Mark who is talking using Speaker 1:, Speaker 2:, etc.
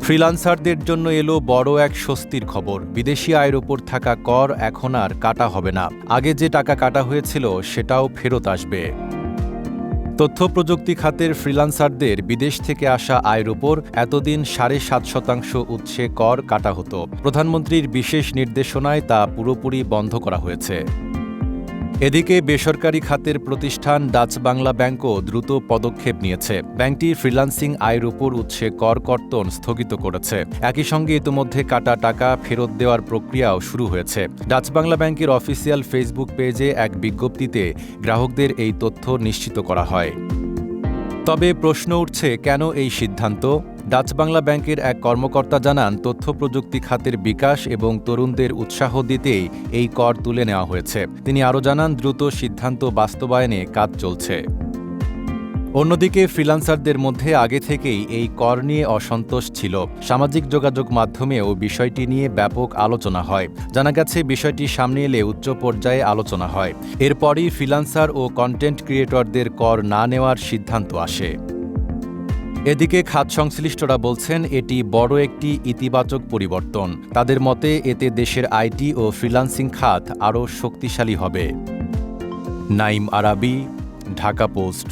Speaker 1: ফ্রিল্যান্সারদের জন্য এলো বড় এক স্বস্তির খবর। বিদেশি আয়ের ওপর থাকা কর এখন আর কাটা হবে না। আগে যে টাকা কাটা হয়েছিল সেটাও ফেরত আসবে। তথ্য প্রযুক্তি খাতের ফ্রিল্যান্সারদের বিদেশ থেকে আসা আয়ের ওপর এতদিন ৭.৫% উৎসে কর কাটা হতো। প্রধানমন্ত্রীর বিশেষ নির্দেশনায় তা পুরোপুরি বন্ধ করা হয়েছে। এদিকে বেসরকারি খাতের প্রতিষ্ঠান ডাচ বাংলা ব্যাংকও দ্রুত পদক্ষেপ নিয়েছে। ব্যাংকটি ফ্রিল্যান্সিং আয়ের উপর উৎসে কর কর্তন স্থগিত করেছে। একই সঙ্গে ইতিমধ্যে কাটা টাকা ফেরত দেওয়ার প্রক্রিয়াও শুরু হয়েছে। ডাচ বাংলা ব্যাংকের অফিসিয়াল ফেসবুক পেজে এক বিজ্ঞপ্তিতে গ্রাহকদের এই তথ্য নিশ্চিত করা হয়। তবে প্রশ্ন উঠছে, কেন এই সিদ্ধান্ত? ডাচ বাংলা ব্যাংকের এক কর্মকর্তা জানান, তথ্য প্রযুক্তি খাতের বিকাশ এবং তরুণদের উৎসাহ দিতেই এই কর তুলে নেওয়া হয়েছে। তিনি আরও জানান, দ্রুত সিদ্ধান্ত বাস্তবায়নে কাজ চলছে। অন্যদিকে ফ্রিল্যান্সারদের মধ্যে আগে থেকেই এই কর নিয়ে অসন্তোষ ছিল। সামাজিক যোগাযোগ মাধ্যমেও বিষয়টি নিয়ে ব্যাপক আলোচনা হয়। জানা গেছে, বিষয়টি সামনে এলে উচ্চ পর্যায়ে আলোচনা হয়। এরপরই ফ্রিল্যান্সার ও কন্টেন্ট ক্রিয়েটরদের কর না নেওয়ার সিদ্ধান্ত আসে। এদিকে খাত সংশ্লিষ্টরা বলছেন, এটি বড় একটি ইতিবাচক পরিবর্তন। তাদের মতে এতে দেশের আইটি ও ফ্রিল্যান্সিং খাত আরও শক্তিশালী হবে। নাইম আরাবী, ঢাকা পোস্ট।